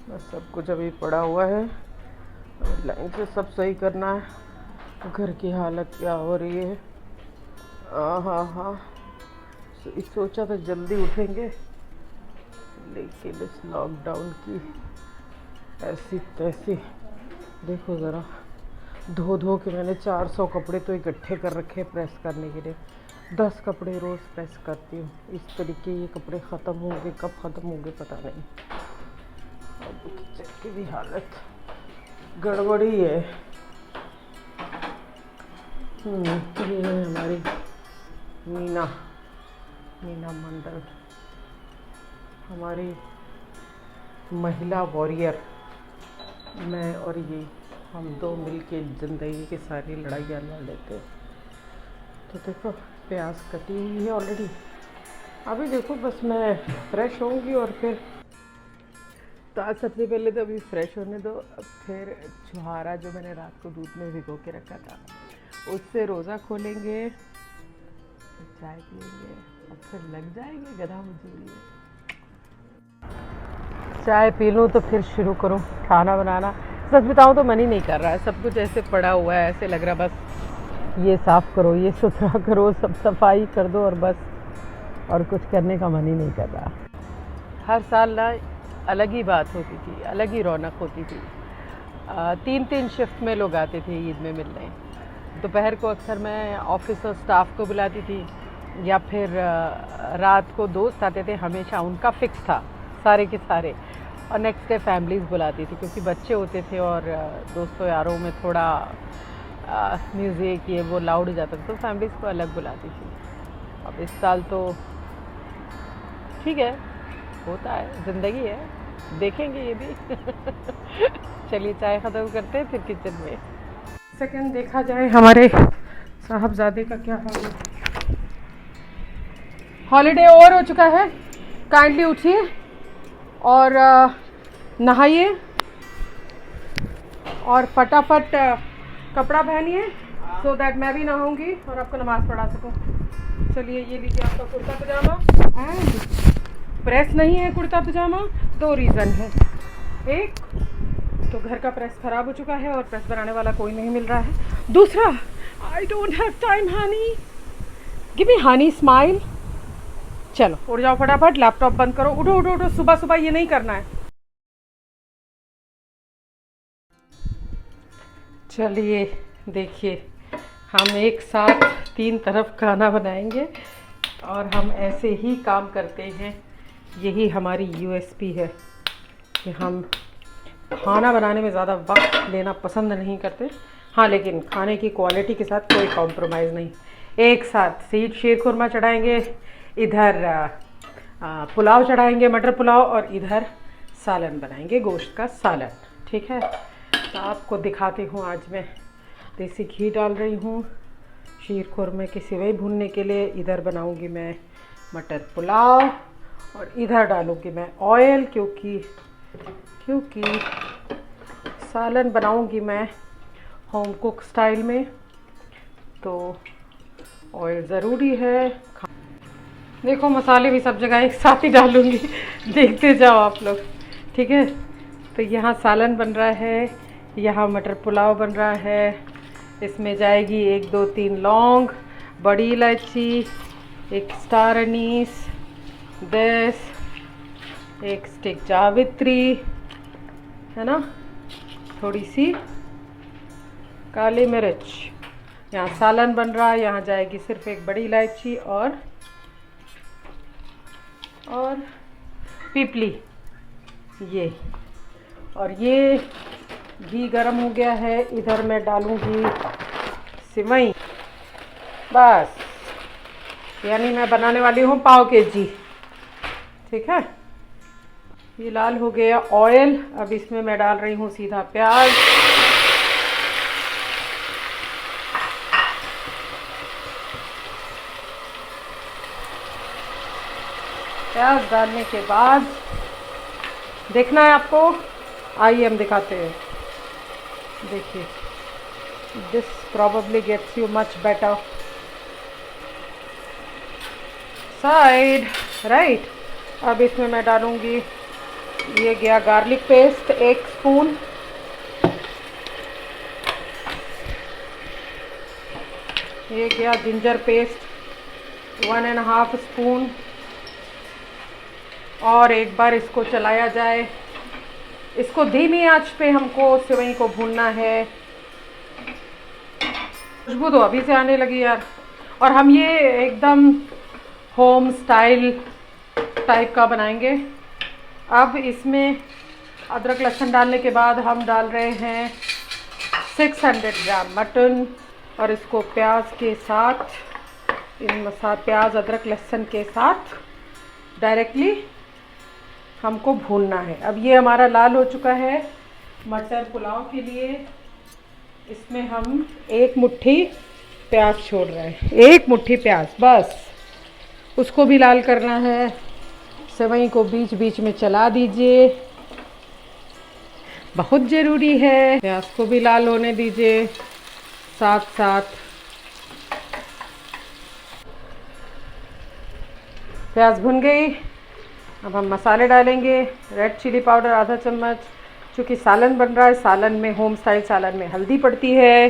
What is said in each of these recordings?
बस सब कुछ अभी पड़ा हुआ है, लाइन से सब सही करना है। घर की हालत क्या हो रही है। हाँ हाँ, सोचा था जल्दी उठेंगे, लेकिन इस लॉकडाउन की ऐसी तैसी। देखो ज़रा, धो धो के मैंने 400 कपड़े तो इकट्ठे कर रखे हैं प्रेस करने के लिए। 10 कपड़े रोज़ प्रेस करती हूँ। इस तरीके ये कपड़े ख़त्म होंगे, कब ख़त्म होंगे पता नहीं। अब किचन की भी हालत गड़बड़ी है। ये है हमारी मीना मंडल, हमारी महिला वॉरियर। मैं और ये हम दो मिलके ज़िंदगी की सारी लड़ाइयाँ लड़ लेते हैं। तो देखो प्याज कटी हुई है ऑलरेडी। अभी देखो बस मैं फ्रेश होंगी और फिर तो आज सबसे पहले तो अभी फ्रेश होने दो। अब फिर छुहारा जो मैंने रात को दूध में भिगो के रखा था उससे रोज़ा खोलेंगे, चाय पिएंगे और फिर लग जाएंगे गधा मजदूरी में। चाय पी लूँ तो फिर शुरू करूँ खाना बनाना। सच बताऊँ तो मन ही नहीं कर रहा है, सब कुछ ऐसे पड़ा हुआ है, ऐसे लग रहा बस ये साफ़ करो, ये सुथरा करो, सब सफाई कर दो और बस, और कुछ करने का मन ही नहीं कर रहा। हर साल ना अलग ही बात होती थी, अलग ही रौनक होती थी। 3-3 शिफ्ट में लोग आते थे ईद में मिलने। दोपहर को अक्सर मैं ऑफिस और स्टाफ को बुलाती थी, या फिर रात को दोस्त आते थे, हमेशा उनका फिक्स था सारे के सारे। और नेक्स्ट डे फैमिलीज़ बुलाती थी, क्योंकि बच्चे होते थे और दोस्तों यारों में थोड़ा म्यूज़िक ये वो लाउड हो जाता था, तो फैमिलीज़ को अलग बुलाती थी। अब इस साल तो ठीक है, होता है, ज़िंदगी है, देखेंगे ये भी। चलिए चाय ख़त्म करते हैं फिर किचन में। सेकंड देखा जाए हमारे साहबजादे का क्या हाल है। हॉलीडे ओवर हो चुका है, काइंडली उठिए और नहाइए और फटाफट कपड़ा पहनिए, सो दैट मैं भी नहाऊंगी और आपको नमाज़ पढ़ा सकूं। चलिए ये लीजिए आपका कुर्ता पजामा। एंड प्रेस नहीं है कुर्ता पजामा, 2 रीज़न है। एक तो घर का प्रेस ख़राब हो चुका है और प्रेस बनाने वाला कोई नहीं मिल रहा है। दूसरा, I don't have time Honey, give me Honey smile. चलो उठ जाओ फटाफट, लैपटॉप बंद करो, उठो उठो उठो, सुबह सुबह ये नहीं करना है। चलिए देखिए, हम एक साथ 3 तरफ खाना बनाएंगे और हम ऐसे ही काम करते हैं। यही हमारी यूएसपी है कि हम खाना बनाने में ज़्यादा वक्त लेना पसंद नहीं करते। हाँ, लेकिन खाने की क्वालिटी के साथ कोई कॉम्प्रोमाइज़ नहीं। एक साथ शीर खुरमा चढ़ाएंगे, इधर पुलाव चढ़ाएंगे, मटर पुलाव, और इधर सालन बनाएंगे, गोश्त का सालन। ठीक है, तो आपको दिखाती हूँ। आज मैं देसी घी डाल रही हूँ शीर खुरमे की सिवई भूनने के लिए। इधर बनाऊँगी मैं मटर पुलाव और इधर डालूँगी मैं ऑयल, क्योंकि सालन बनाऊँगी मैं होम कुक स्टाइल में, तो ऑयल ज़रूरी है। देखो मसाले भी सब जगह एक साथ ही डालूँगी, देखते जाओ आप लोग। ठीक है, तो यहाँ सालन बन रहा है, यहाँ मटर पुलाव बन रहा है। इसमें जाएगी 1 2 3 लौंग, बड़ी इलायची, 1 स्टार अनीस, 1 स्टिक जावित्री, है ना, थोड़ी सी काली मिर्च। यहाँ सालन बन रहा है, यहाँ जाएगी सिर्फ 1 बड़ी इलायची और पीपली ये। और ये घी गरम हो गया है, इधर मैं डालूँगी सिवई। बस, यानी मैं बनाने वाली हूँ पाव केजी। ठीक है, ये लाल हो गया ऑयल। अब इसमें मैं डाल रही हूँ सीधा प्याज। प्याज डालने के बाद देखना है आपको, आइए हम दिखाते हैं। देखिए, this probably gets you much better side, right. अब इसमें मैं डालूँगी ये गया गार्लिक पेस्ट 1 स्पून, ये गया जिंजर पेस्ट 1.5 स्पून, और एक बार इसको चलाया जाए। इसको धीमी आंच पे हमको सेवई को भूनना है। खुशबू तो अभी से आने लगी यार। और हम ये एकदम होम स्टाइल टाइप का बनाएंगे। अब इसमें अदरक लहसुन डालने के बाद हम डाल रहे हैं 600 ग्राम मटन, और इसको प्याज के साथ, प्याज अदरक लहसुन के साथ डायरेक्टली हमको भूनना है। अब ये हमारा लाल हो चुका है। मटर पुलाव के लिए इसमें हम 1 मुट्ठी प्याज छोड़ रहे हैं, 1 मुट्ठी प्याज बस। उसको भी लाल करना है। सेवई को बीच बीच में चला दीजिए, बहुत ज़रूरी है। प्याज को भी लाल होने दीजिए साथ साथ। प्याज भुन गई। अब हम मसाले डालेंगे। रेड चिली पाउडर आधा चम्मच, क्योंकि सालन बन रहा है। सालन में, होम स्टाइल सालन में हल्दी पड़ती है,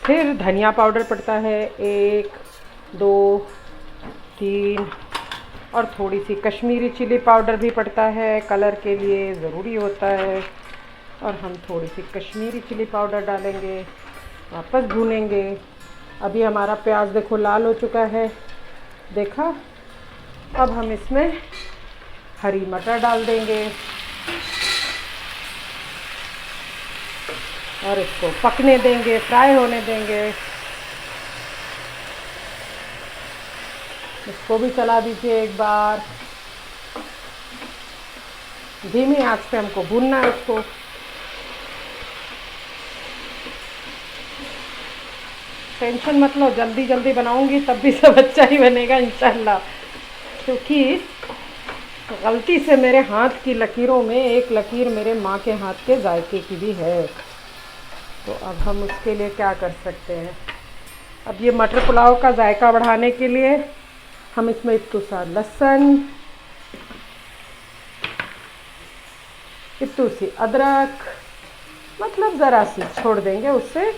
फिर धनिया पाउडर पड़ता है 1, 2, 3, और थोड़ी सी कश्मीरी चिली पाउडर भी पड़ता है, कलर के लिए ज़रूरी होता है। और हम थोड़ी सी कश्मीरी चिली पाउडर डालेंगे, वापस भूनेंगे। अभी हमारा प्याज देखो लाल हो चुका है, देखा। अब हम इसमें हरी मटर डाल देंगे और इसको पकने देंगे, फ्राई होने देंगे। इसको भी चला दीजिए एक बार। धीमी आंच पे हमको भूनना है उसको। टेंशन मत लो, जल्दी जल्दी बनाऊंगी तब भी सब अच्छा ही बनेगा इंशाल्लाह। क्योंकि गलती से मेरे हाथ की लकीरों में एक लकीर मेरे माँ के हाथ के जायके की भी है। तो अब हम उसके लिए क्या कर सकते हैं। अब ये मटर पुलाव का जायका बढ़ाने के लिए हम इसमें इत्तू सा लहसुन, इत्तू सी अदरक, मतलब ज़रा सी छोड़ देंगे, उससे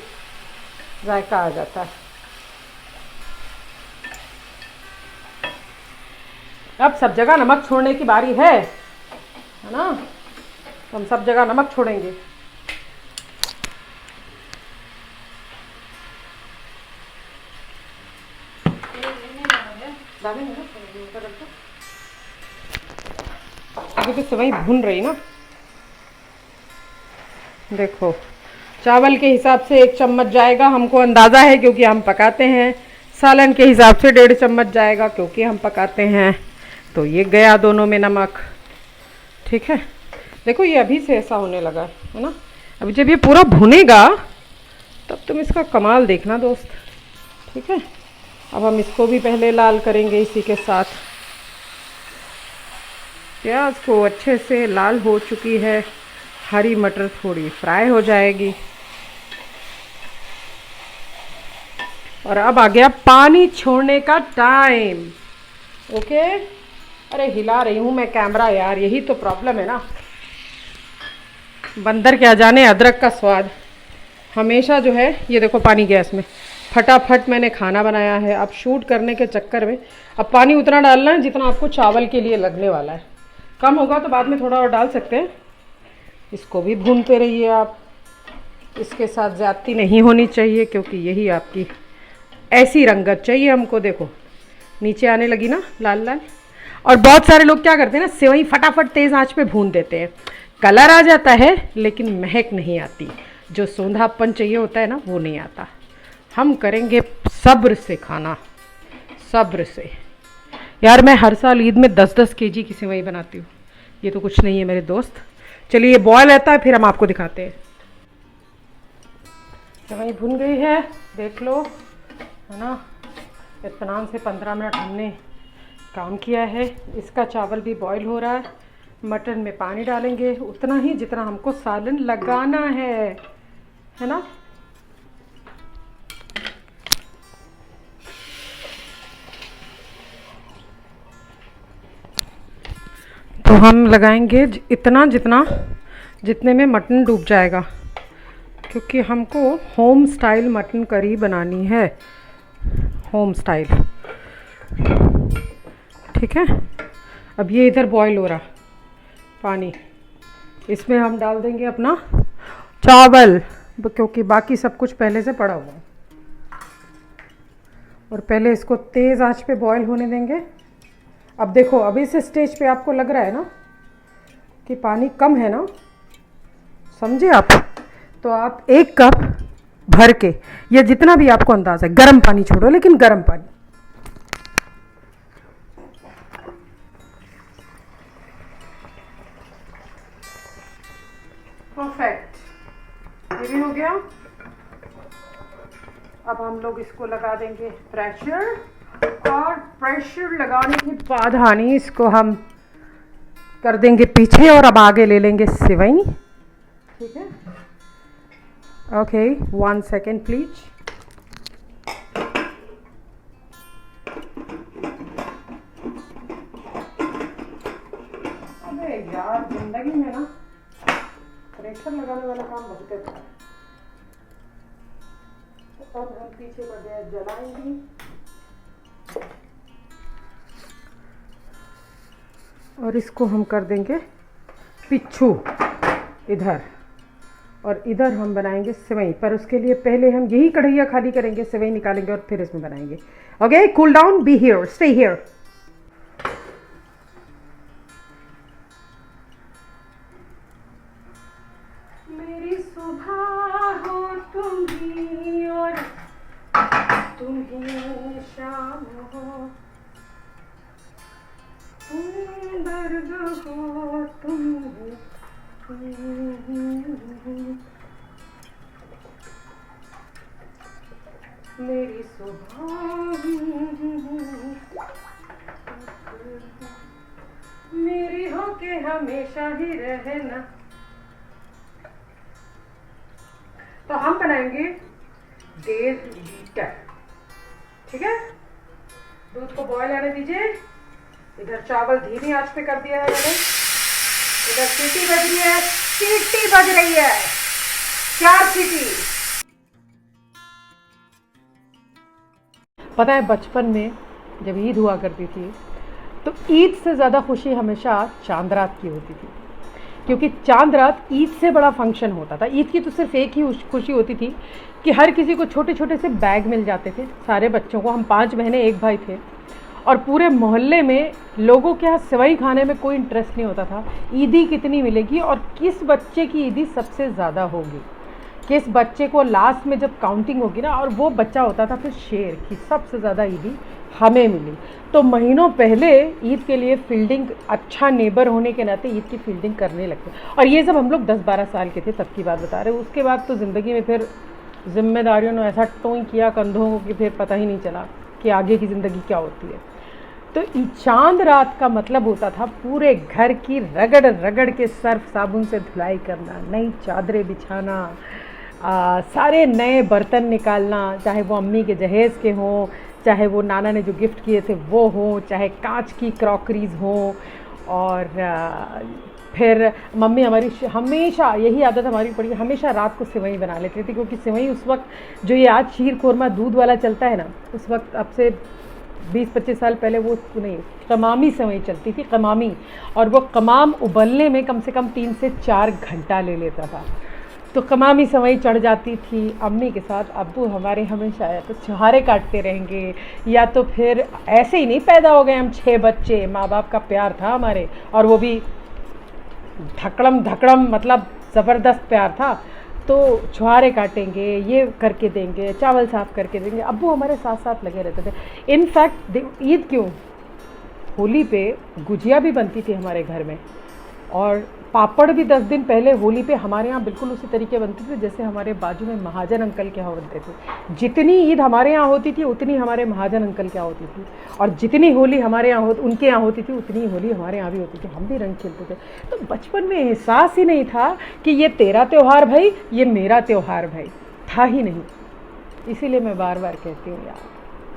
जायका आ जाता है। अब सब जगह नमक छोड़ने की बारी है ना। तो हम सब जगह नमक छोड़ेंगे। आगे तो सेवई भून रही ना। देखो चावल के हिसाब से 1 चम्मच जाएगा, हमको अंदाज़ा है क्योंकि हम पकाते हैं। सालन के हिसाब से 1.5 चम्मच जाएगा क्योंकि हम पकाते हैं। तो ये गया दोनों में नमक, ठीक है। देखो ये अभी से ऐसा होने लगा है ना। अभी जब ये पूरा भुनेगा तब तुम इसका कमाल देखना दोस्त, ठीक है। अब हम इसको भी पहले लाल करेंगे इसी के साथ। प्याज को अच्छे से लाल हो चुकी है, हरी मटर थोड़ी फ्राई हो जाएगी। और अब आ गया पानी छोड़ने का टाइम। ओके, अरे हिला रही हूँ मैं कैमरा यार, यही तो प्रॉब्लम है ना। बंदर क्या जाने अदरक का स्वाद हमेशा जो है। ये देखो पानी गैस में, फटाफट मैंने खाना बनाया है। अब शूट करने के चक्कर में अब पानी उतना डालना है जितना आपको चावल के लिए लगने वाला है। कम होगा तो बाद में थोड़ा और डाल सकते हैं। इसको भी भूनते रहिए आप। इसके साथ ज़्यादती नहीं होनी चाहिए क्योंकि यही आपकी ऐसी रंगत चाहिए हमको। देखो नीचे आने लगी ना लाल लाल। और बहुत सारे लोग क्या करते हैं ना, सेवई फटाफट तेज़ आंच पे भून देते हैं। कलर आ जाता है लेकिन महक नहीं आती। जो सौंधापन चाहिए होता है ना वो नहीं आता। हम करेंगे सब्र से खाना, सब्र से। यार मैं हर साल ईद में 10-10 केजी की सेवई बनाती हूँ। ये तो कुछ नहीं है मेरे दोस्त। चलिए बॉयल रहता है फिर हम आपको दिखाते हैं। सेवई भुन गई है, देख लो है ना। इत्मीनान से 15 मिनट हमने काम किया है। इसका चावल भी बॉईल हो रहा है। मटन में पानी डालेंगे उतना ही जितना हमको सालन लगाना है ना। तो हम लगाएंगे इतना जितने में मटन डूब जाएगा, क्योंकि हमको होम स्टाइल मटन करी बनानी है, होम स्टाइल। ठीक है। अब ये इधर बॉईल हो रहा पानी, इसमें हम डाल देंगे अपना चावल, क्योंकि बाकी सब कुछ पहले से पड़ा हुआ है। और पहले इसको तेज़ आंच पे बॉईल होने देंगे। अब देखो, अभी इस स्टेज पे आपको लग रहा है ना कि पानी कम है ना, समझे आप? तो आप 1 कप भर के, या जितना भी आपको अंदाज़ है, गर्म पानी छोड़ो, लेकिन गर्म पानी। परफेक्ट, ये भी हो गया। अब हम लोग इसको लगा देंगे प्रेशर, और प्रेशर लगाने के बाद हानि इसको हम कर देंगे पीछे, और अब आगे ले लेंगे सेवई। ठीक है। Okay, 1 second please. अबे यार, जिंदगी में ना प्रेशर लगाने वाला काम बहुत करता है। तो अब हम पीछे का गैस जलाएंगे, और इसको हम कर देंगे पिच्छू इधर, और इधर हम बनाएंगे सेवई। पर उसके लिए पहले हम यही कढ़ैया खाली करेंगे, सेवई निकालेंगे और फिर इसमें बनाएंगे। Okay, cool down, be here, stay here. मेरी सुबह हो तुम ही, और तुम ही शाम हो, तुम दर्द हो तुम। मेरी सुबह मेरी हो के हमेशा ही रहना। तो हम बनाएंगे 1.5 लीटर। ठीक है। दूध को बॉयल आने दीजिए। इधर चावल धीमी आंच पे कर दिया है मैंने। इधर सीटी बज रही है, सीटी बज रही है, 4 सीटी। पता है, बचपन में जब ईद हुआ करती थी तो ईद से ज़्यादा खुशी हमेशा चांद रात की होती थी, क्योंकि चांद रात ईद से बड़ा फंक्शन होता था। ईद की तो सिर्फ एक ही खुशी होती थी कि हर किसी को छोटे छोटे से बैग मिल जाते थे, सारे बच्चों को। हम 5 बहनें 1 भाई थे, और पूरे मोहल्ले में लोगों के यहाँ सेवई खाने में कोई इंटरेस्ट नहीं होता था। ईदी कितनी मिलेगी और किस बच्चे की ईदी सबसे ज़्यादा होगी, किस बच्चे को लास्ट में जब काउंटिंग होगी ना, और वो बच्चा होता था फिर शेर की सबसे ज़्यादा ईदी हमें मिली। तो महीनों पहले ईद के लिए फील्डिंग, अच्छा नेबर होने के नाते ईद की फील्डिंग करने लगते। और ये सब हम लोग 10-12 साल के थे तब की बात बता रहे। उसके बाद तो ज़िंदगी में फिर जिम्मेदारियों ने ऐसा टोई किया कंधों को कि फिर पता ही नहीं चला कि आगे की ज़िंदगी क्या होती है। तो चांद रात का मतलब होता था पूरे घर की रगड़ रगड़ के सर्फ साबुन से धुलाई करना, नई चादरें बिछाना, सारे नए बर्तन निकालना, चाहे वो अम्मी के जहेज़ के हों, चाहे वो नाना ने जो गिफ्ट किए थे वो हों, चाहे कांच की क्रॉकरीज हों। और फिर मम्मी हमारी हमेशा यही आदत हमारी पड़ी, हमेशा रात को सेवई बना लेती थी, क्योंकि सेवई उस वक्त जो ये आज शीर खोरमा दूध वाला चलता है ना, उस वक्त अब से 20-25 साल पहले वो नहीं, कमामी सेवई चलती थी, कमामी। और वो कमाम उबलने में कम से कम 3 से 4 घंटा ले लेता था। तो कमामी सेवई चढ़ जाती थी अम्मी के साथ। अब्बू हमारे हमेशा या तो छुहारे काटते रहेंगे, या तो फिर ऐसे ही नहीं पैदा हो गए हम 6 बच्चे, माँ बाप का प्यार था हमारे, और वो भी धकड़म धकड़म, मतलब ज़बरदस्त प्यार था। तो छुहारे काटेंगे, ये करके देंगे, चावल साफ़ करके देंगे। अब्बू हमारे साथ साथ लगे रहते थे। इनफैक्ट ईद क्यों, होली पे गुजिया भी बनती थी हमारे घर में, और पापड़ भी 10 दिन पहले होली पे हमारे यहाँ बिल्कुल उसी तरीके बनते थे जैसे हमारे बाजू में महाजन अंकल के यहाँ बनते थे। जितनी ईद हमारे यहाँ होती थी उतनी हमारे महाजन अंकल के यहाँ होती थी, और जितनी होली हमारे यहाँ उनके यहाँ होती थी उतनी होली हमारे यहाँ भी होती थी। हम भी रंग खेलते थे। तो बचपन में एहसास ही नहीं था कि ये तेरा त्यौहार भाई, ये मेरा त्यौहार भाई, था ही नहीं। इसीलिए मैं बार बार कहती हूँ यार,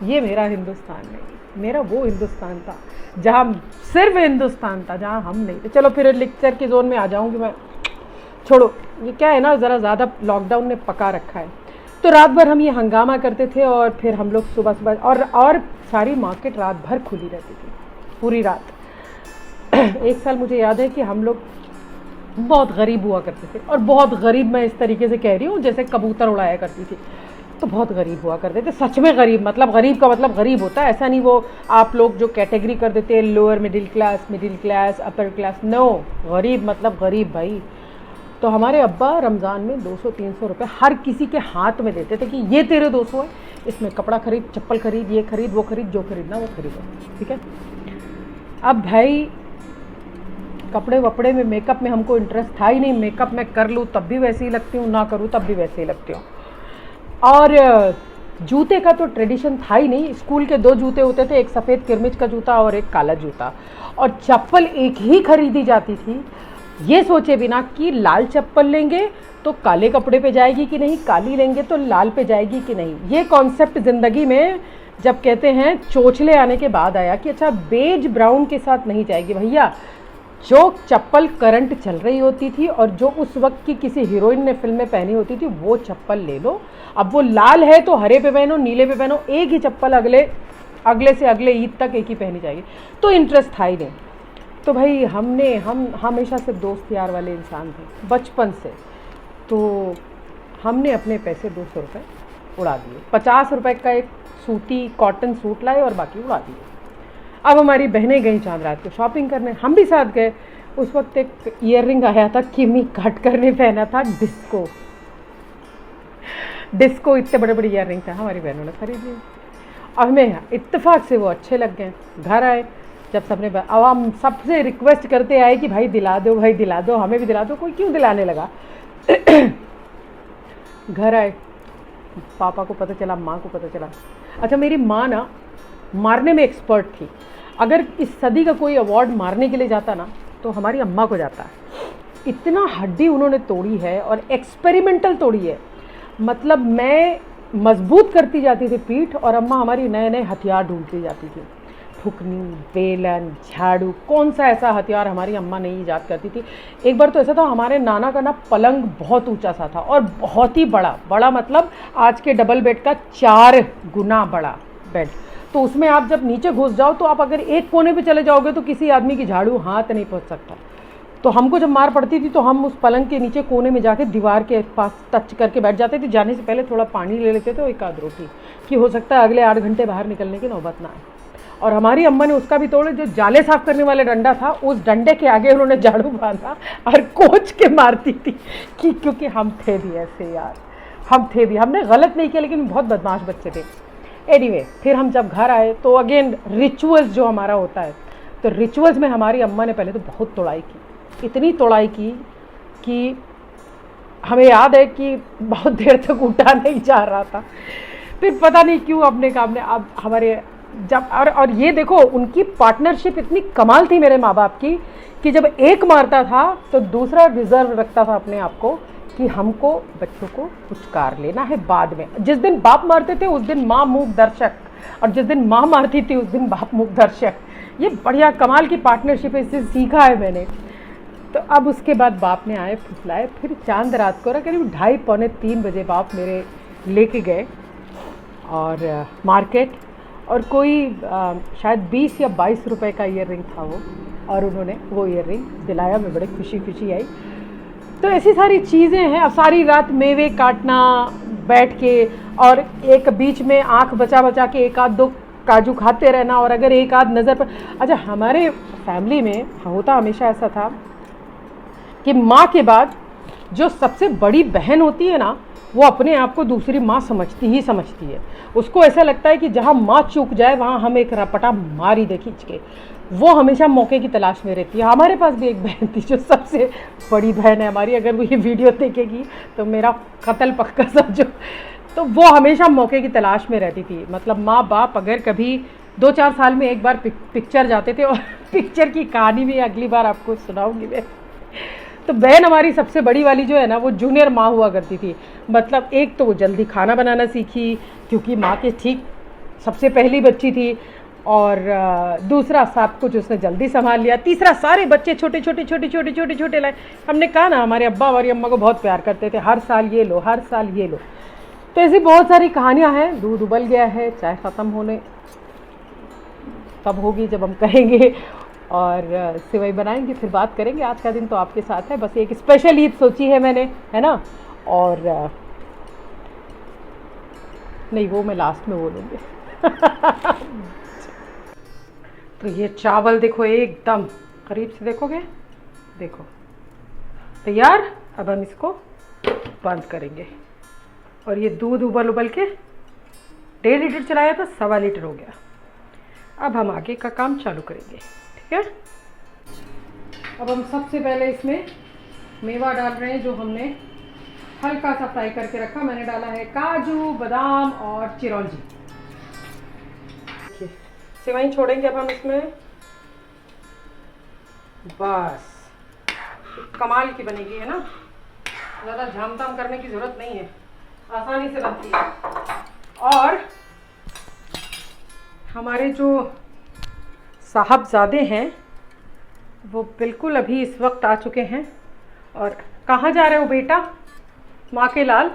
ये मेरा हिंदुस्तान नहीं। मेरा वो हिंदुस्तान था जहाँ सिर्फ हिंदुस्तान था, जहाँ हम नहीं थे। चलो फिर लेक्चर के जोन में आ जाऊँगी मैं, छोड़ो। ये क्या है ना, ज़रा ज़्यादा लॉकडाउन ने पका रखा है। तो रात भर हम ये हंगामा करते थे और फिर हम लोग सुबह सुबह और सारी मार्केट रात भर खुली रहती थी, पूरी रात। एक साल मुझे याद है कि हम लोग बहुत गरीब हुआ करते थे, और बहुत गरीब मैं इस तरीके से कह रही हूँ जैसे कबूतर उड़ाया करती थी, तो बहुत गरीब हुआ करते थे, सच में गरीब। मतलब गरीब का मतलब गरीब होता है, ऐसा नहीं वो आप लोग जो कैटेगरी कर देते हैं lower middle class upper class, no, गरीब मतलब गरीब भाई। तो हमारे अब्बा रमज़ान में 200-300 रुपये हर किसी के हाथ में देते थे कि ये तेरे 200 है, इसमें कपड़ा खरीद, चप्पल खरीद, ये खरीद, वो खरीद, जो खरीदना वो खरीदो, ठीक है। अब भाई कपड़े वपड़े में, मेकअप में हमको इंटरेस्ट था ही नहीं। मेकअप मैं कर लूँ तब भी वैसे ही लगती हूँ, ना करूँ तब भी वैसे ही लगती हूँ। और जूते का तो ट्रेडिशन था ही नहीं। स्कूल के 2 जूते होते थे, एक सफ़ेद किरमिच का जूता और एक काला जूता, और चप्पल एक ही खरीदी जाती थी, ये सोचे बिना कि लाल चप्पल लेंगे तो काले कपड़े पे जाएगी कि नहीं, काली लेंगे तो लाल पे जाएगी कि नहीं। ये कॉन्सेप्ट ज़िंदगी में जब कहते हैं चोचले आने के बाद आया कि अच्छा बेज ब्राउन के साथ नहीं जाएगी। भैया जो चप्पल करंट चल रही होती थी और जो उस वक्त की किसी हीरोइन ने फिल्म में पहनी होती थी वो चप्पल ले लो। अब वो लाल है तो हरे पे पहनो, नीले पे पहनो, एक ही चप्पल अगले से अगले ईद तक एक ही पहनी जाएगी। तो इंटरेस्ट था ही नहीं। तो भाई हम हमेशा से दोस्त यार वाले इंसान थे बचपन से, तो हमने अपने पैसे 200 रुपये उड़ा दिए। 50 रुपये का एक सूती कॉटन सूट लाए और बाकी उड़ा दिए। अब हमारी बहनें गई चांद रात को शॉपिंग करने, हम भी साथ गए। उस वक्त एक ईयर रिंग आया था, किमी कट करने पहना था, डिस्को इतने बड़े बड़े ईयर रिंग था, हमारी बहनों ने खरीद लिए। अब हमें इत्तेफाक से वो अच्छे लग गए। घर आए जब सबने, अब हम सबसे रिक्वेस्ट करते आए कि भाई दिला दो, भाई दिला दो, हमें भी दिला दो। कोई क्यों दिलाने लगा। घर आए, पापा को पता चला, माँ को पता चला। अच्छा मेरी माँ ना मारने में एक्सपर्ट थी। अगर इस सदी का कोई अवार्ड मारने के लिए जाता ना तो हमारी अम्मा को जाता है। इतना हड्डी उन्होंने तोड़ी है और एक्सपेरिमेंटल तोड़ी है। मतलब मैं मजबूत करती जाती थी पीठ और अम्मा हमारी नए नए हथियार ढूंढती जाती थी। फुकनी, बेलन, झाड़ू, कौन सा ऐसा हथियार हमारी अम्मा नहीं ईजाद करती थी। एक बार तो ऐसा था, हमारे नाना का ना पलंग बहुत ऊंचा सा था और बहुत ही बड़ा मतलब आज के डबल बेड का 4 गुना बड़ा बेड। तो उसमें आप जब नीचे घुस जाओ तो आप अगर एक कोने पे चले जाओगे तो किसी आदमी की झाड़ू हाथ नहीं पहुंच सकता। तो हमको जब मार पड़ती थी तो हम उस पलंग के नीचे कोने में जाके दीवार के पास टच करके बैठ जाते थे। जाने से पहले थोड़ा पानी ले लेते थे और एक आध रोटी, कि हो सकता है अगले 8 घंटे बाहर निकलने की नौबत ना आए। और हमारी अम्मा ने उसका भी तोड़े, जो जाले साफ करने वाले डंडा था उस डंडे के आगे उन्होंने झाड़ू बांधा और कोच के मारती थी कि क्योंकि हम थे भी ऐसे यार, हम थे भी, हमने गलत नहीं किया लेकिन बहुत बदमाश बच्चे थे। एनीवे, फिर हम जब घर आए तो अगेन रिचुअल्स जो हमारा होता है, तो रिचुअल्स में हमारी अम्मा ने पहले तो बहुत तोड़ाई की, इतनी तोड़ाई की कि हमें याद है कि बहुत देर तक उठा नहीं जा रहा था। फिर पता नहीं क्यों अपने काम ने, अब हमारे जब और ये देखो उनकी पार्टनरशिप इतनी कमाल थी मेरे माँ बाप की कि जब एक मारता था तो दूसरा रिजर्व रखता था अपने आप को कि हमको बच्चों को पुचकार लेना है बाद में। जिस दिन बाप मारते थे उस दिन माँ मूक दर्शक, और जिस दिन माँ मारती थी उस दिन बाप मूक दर्शक। ये बढ़िया कमाल की पार्टनरशिप है, इससे सीखा है मैंने। तो अब उसके बाद बाप ने आए फुसलाए, फिर चांद रात को करीब 2:30-3 बजे बाप मेरे लेके गए और मार्केट, और कोई शायद 20 या 22 रुपए का ईयर रिंग था वो, और उन्होंने वो ईयर रिंग दिलाया। मैं बड़े खुशी आई। तो ऐसी सारी चीज़ें हैं। अब सारी रात मेवे काटना बैठ के, और एक बीच में आँख बचा के 1-2 काजू खाते रहना, और अगर एक आध नज़र पर। अच्छा हमारे फैमिली में होता हमेशा ऐसा था कि माँ के बाद जो सबसे बड़ी बहन होती है ना, वो अपने आप को दूसरी माँ समझती है। उसको ऐसा लगता है कि जहाँ माँ चूक जाए वहाँ हम एक रपटा मार ही दे खींच के। वो हमेशा मौके की तलाश में रहती है। हमारे पास भी एक बहन थी जो सबसे बड़ी बहन है हमारी, अगर वो ये वीडियो देखेगी तो मेरा कत्ल पक्का समझो। तो वो हमेशा मौके की तलाश में रहती थी। मतलब माँ बाप अगर कभी 2-4 साल में एक बार पिक्चर जाते थे, और पिक्चर की कहानी भी अगली बार आपको सुनाऊंगी मैं। तो बहन हमारी सबसे बड़ी वाली जो है ना, वो जूनियर माँ हुआ करती थी। मतलब एक तो वो जल्दी खाना बनाना सीखी क्योंकि माँ के ठीक सबसे पहली बच्ची थी, और दूसरा सब कुछ उसने जल्दी संभाल लिया, तीसरा सारे बच्चे छोटे छोटे छोटे छोटे छोटे छोटे लाए। हमने कहा ना हमारे अब्बा हमारी अम्मा को बहुत प्यार करते थे, हर साल ये लो हर साल ये लो। तो ऐसी बहुत सारी कहानियाँ हैं। दूध उबल गया है, चाय ख़त्म होने तब होगी जब हम कहेंगे, और सेवई बनाएंगे, फिर बात करेंगे। आज का दिन तो आपके साथ है, बस एक स्पेशल ईद सोची है मैंने, है ना। और नहीं वो मैं लास्ट में बोलूँगी। तो ये चावल देखो एकदम करीब से देखोगे, देखो तैयार। अब हम इसको बंद करेंगे। और ये दूध उबल उबल के 1.5 लीटर चलाया था, 1.25 लीटर हो गया। अब हम आगे का काम चालू करेंगे, ठीक है। अब हम सबसे पहले इसमें मेवा डाल रहे हैं, जो हमने हल्का सा फ्राई करके रखा। मैंने डाला है काजू, बादाम और चिरौंजी। सेवई छोड़ेंगे अब हम इसमें, बस कमाल की बनेगी, है ना। ज़्यादा झामताम करने की ज़रूरत नहीं है, आसानी से बनती है। और हमारे जो साहबजादे हैं वो बिल्कुल अभी इस वक्त आ चुके हैं। और कहाँ जा रहे हो बेटा? माँ के लाल,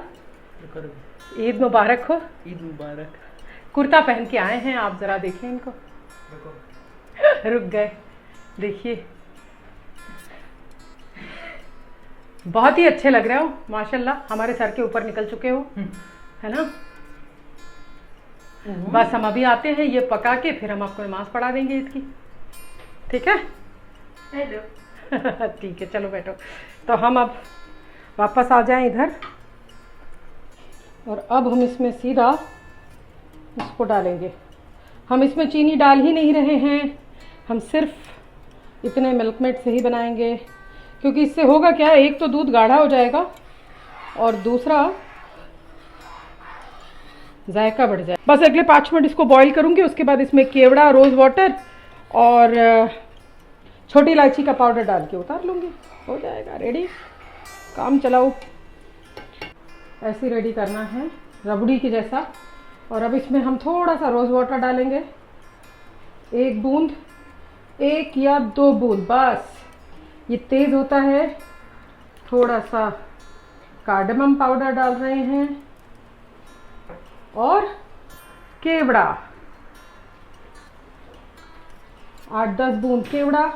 ईद मुबारक हो। ईद मुबारक। कुर्ता पहन के आए हैं, आप ज़रा देखें इनको। रुक गए, देखिए बहुत ही अच्छे लग रहे हो माशाल्लाह, हमारे सर के ऊपर निकल चुके हो, है ना। बस हम अभी आते हैं, ये पका के फिर हम आपको नमाज पढ़ा देंगे इसकी, ठीक है। हेलो। ठीक है, चलो बैठो। तो हम अब वापस आ जाएं इधर, और अब हम इसमें सीधा इसको डालेंगे। हम इसमें चीनी डाल ही नहीं रहे हैं, हम सिर्फ इतने मिल्कमेड से ही बनाएंगे। क्योंकि इससे होगा क्या, एक तो दूध गाढ़ा हो जाएगा और दूसरा जायका बढ़ जाए। बस अगले 5 मिनट इसको बॉईल करूँगी, उसके बाद इसमें केवड़ा, रोज़ वाटर और छोटी इलायची का पाउडर डाल के उतार लूँगी, हो जाएगा रेडी। काम चलाओ। ऐसे रेडी करना है रबड़ी के जैसा। और अब इसमें हम थोड़ा सा रोज़ वाटर डालेंगे, 1 बूंद, 1 या 2 बूंद बस। ये तेज़ होता है। थोड़ा सा कार्डमम पाउडर डाल रहे हैं और केवड़ा, 8-10 बूंद केवड़ा,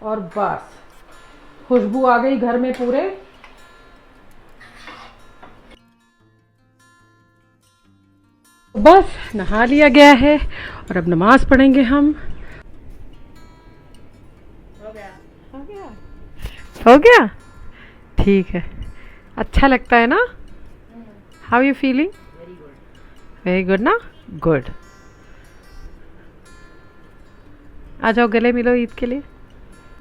और बस खुशबू आ गई घर में पूरे। बस नहा लिया गया है और अब नमाज पढ़ेंगे हम। हो गया ठीक है, अच्छा लगता है ना। How you feeling? Very good ना, गुड। आ जाओ गले मिलो ईद के लिए।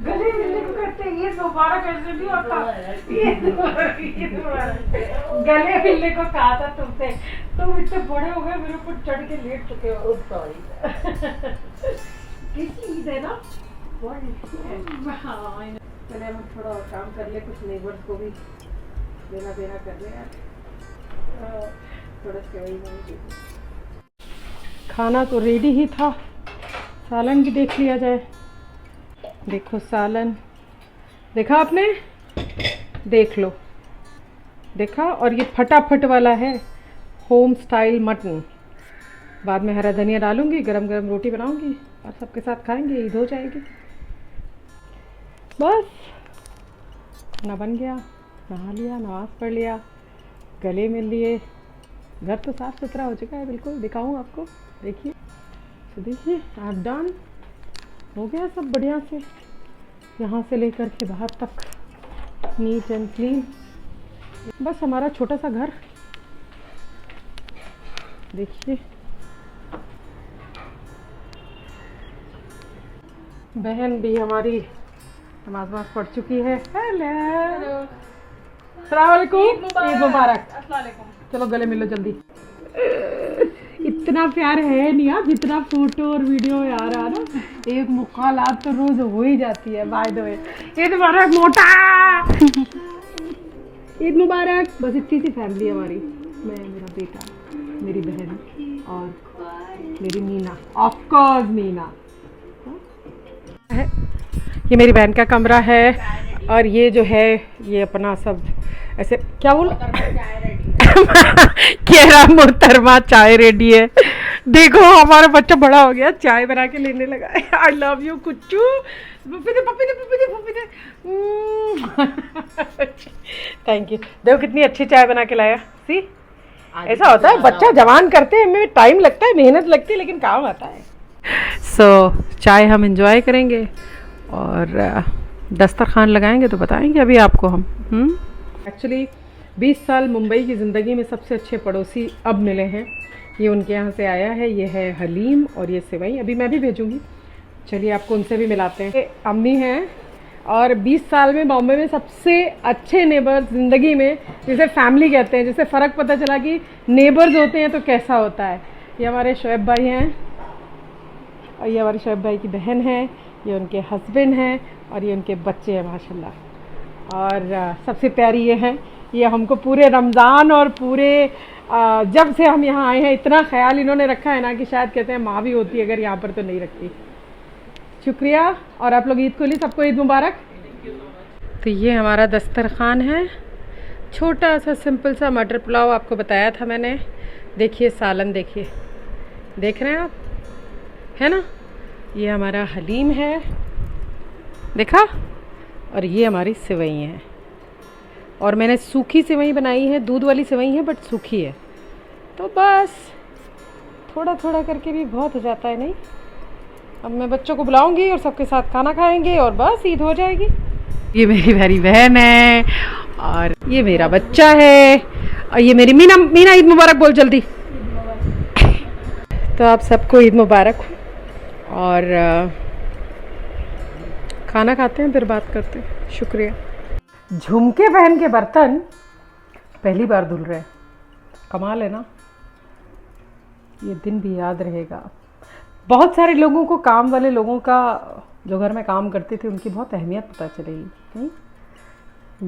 गले मिलने को करते हैं, ये दोबारा कैसे भी होता। गले मिलने को कहा था तुमसे, तुम इतने बड़े हो गए, मेरे ऊपर चढ़ के लेट चुके हो। किसी ईद है ना, हाँ। चले हम थोड़ा काम कर ले, कुछ नेबर्स को भी देना कर ले यार, थोड़ा सेवई। खाना तो रेडी ही था, सालन भी देख लिया जाए। देखो सालन, देखा आपने? देख लो, देखा। और ये फटाफट वाला है, होम स्टाइल मटन। बाद में हरा धनिया डालूंगी, गरम गरम रोटी बनाऊंगी और सबके साथ खाएंगे, ईद हो जाएगी। बस खाना बन गया, नहा लिया, नमाज पढ़ लिया, गले मिल लिए, घर तो साफ़ सुथरा हो चुका है बिल्कुल। दिखाऊं आपको, देखिए। तो देखिए आप डन हो गया सब बढ़िया से, यहाँ से लेकर के बाहर तक नीट एंड क्लीन। बस हमारा छोटा सा घर देखिए। बहन भी हमारी नमाज पढ़ चुकी है। हेलो, अस्सलाम वालेकुम, ईद मुबारक। चलो गले मिलो जल्दी। इतना प्यार है नहीं यार जितना फोटो और वीडियो यार आ ना, एक मुलाकात तो रोज हो ही जाती है। बाय द वे ईद मुबारक मोटा, ईद मुबारक। बस इतनी सी फैमिली हमारी, मैं, मेरा बेटा, मेरी बहन और मेरी मीना, ऑफ कोर्स मीना है। ये मेरी बहन का कमरा है और ये जो है ये अपना सब ऐसे क्या बोल कह रहा मोहतरमा चाय रेडी है। देखो हमारा बच्चा बड़ा हो गया, चाय बना के लेने लगा है। आई लव यू कुच्चू, पप्पी दे पप्पी दे पप्पी दे पप्पी दे। Thank you. देखो कितनी अच्छी चाय बना के लाया। सी ऐसा होता है, बच्चा जवान करते हैं में टाइम लगता है, मेहनत लगती है, लेकिन काम आता है। सो चाय हम एंजॉय करेंगे और दस्तरखान लगाएंगे तो बताएंगे अभी आपको हम। एक्चुअली 20 साल मुंबई की ज़िंदगी में सबसे अच्छे पड़ोसी अब मिले हैं। ये उनके यहाँ से आया है, ये है हलीम और ये सेवई। अभी मैं भी भेजूँगी, चलिए आपको उनसे भी मिलाते हैं। अम्मी हैं और 20 साल में बॉम्बे में सबसे अच्छे नेबर्स ज़िंदगी में, जिसे फैमिली कहते हैं, जिससे फ़र्क पता चला कि नेबर्स होते हैं तो कैसा होता है। ये हमारे शोएब भाई हैं और ये हमारे शोएब भाई की बहन है, ये उनके हस्बैंड हैं और ये उनके बच्चे हैं माशाल्लाह। और सबसे प्यारी ये हैं, ये हमको पूरे रमज़ान और पूरे जब से हम यहाँ आए हैं इतना ख्याल इन्होंने रखा है ना कि शायद कहते हैं माँ भी होती अगर यहाँ पर तो नहीं रखती। शुक्रिया। और आप लोग ईद को ली, सबको ईद मुबारक। तो ये हमारा दस्तरखान है, छोटा सा सिंपल सा मटर पुलाव आपको बताया था मैंने। देखिए सालन, देखिए, देख रहे हैं आप, है ना। ये हमारा हलीम है, देखा। और ये हमारी सेवई है और मैंने सूखी सेवई बनाई है, दूध वाली सेवई है बट सूखी है। तो बस थोड़ा थोड़ा करके भी बहुत हो जाता है, नहीं। अब मैं बच्चों को बुलाऊंगी और सबके साथ खाना खाएंगे और बस ईद हो जाएगी। ये मेरी प्यारी बहन है और ये मेरा बच्चा है और ये मेरी मीना। मीना ईद मुबारक बोल जल्दी। तो आप सबको ईद मुबारक। और खाना खाते हैं फिर बात करते हैं। शुक्रिया। झुमके पहन के बर्तन पहली बार धुल रहे हैं, कमाल है ना। ये दिन भी याद रहेगा। बहुत सारे लोगों को, काम वाले लोगों का, जो घर में काम करते थे, उनकी बहुत अहमियत पता चलेगी, नहीं।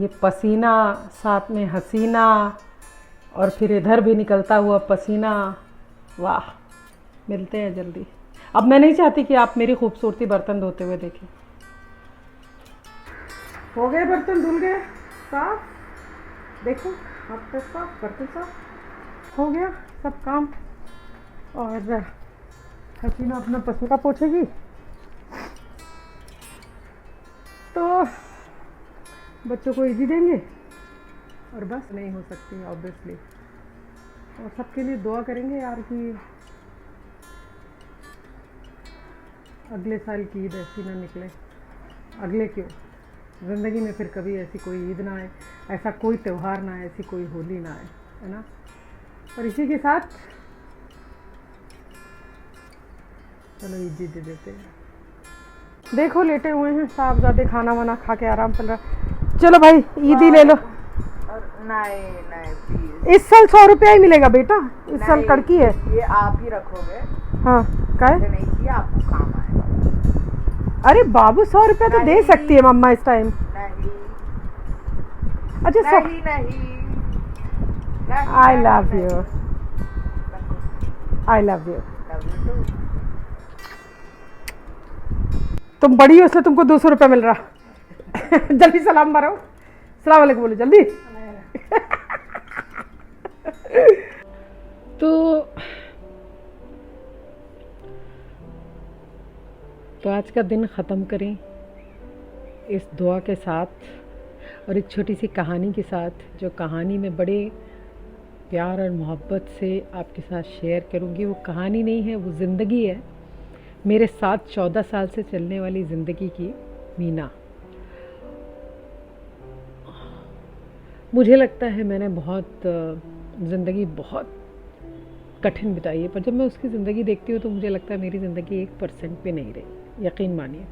ये पसीना, साथ में हसीना और फिर इधर भी निकलता हुआ पसीना, वाह। मिलते हैं जल्दी। अब मैं नहीं चाहती कि आप मेरी खूबसूरती बर्तन धोते हुए देखें। हो गए बर्तन, धुल गए, साफ। देखो हाथ पे साफ, बर्तन साफ, हो गया सब काम। और हसीना अपना पसीना पोछेगी तो बच्चों को इजी देंगे और बस नहीं हो सकती ऑब्वियसली। और सबके लिए दुआ करेंगे यार कि अगले साल की ईद ऐसी ना निकले। अगले क्यों, ज़िंदगी में फिर कभी ऐसी कोई ईद ना आए, ऐसा कोई त्यौहार ना आए, ऐसी कोई होली ना आए, है ना। और इसी के साथ चलो ईद दे देते हैं। देखो लेटे हुए हैं साहबजादे, खाना वाना खा के आराम चल रहा। चलो भाई ईद ही ले लो। नहीं इस साल 100 रुपया ही मिलेगा बेटा, इस साल कड़की है। ये आप ही रखोगे। हाँ क्या नहीं चाहिए, आपको काम आएगा। अरे बाबू 100 रुपया तो दे सकती है मम्मा इस टाइम। नहीं अच्छा नहीं नहीं, आई love you, I love you. तुम बड़ी हो इसलिए तुमको 200 रुपया मिल रहा। जल्दी सलाम मारो, सलाम वालेकुम बोलो जल्दी। तो आज का दिन ख़त्म करें इस दुआ के साथ और एक छोटी सी कहानी के साथ, जो कहानी में बड़े प्यार और मोहब्बत से आपके साथ शेयर करूंगी। वो कहानी नहीं है, वो ज़िंदगी है, मेरे साथ 14 साल से चलने वाली ज़िंदगी की मीना। मुझे लगता है मैंने बहुत ज़िंदगी बहुत कठिन बिताई है, पर जब मैं उसकी ज़िंदगी देखती हूँ तो मुझे लगता है मेरी ज़िंदगी 1% भी नहीं रही, यकीन मानिए।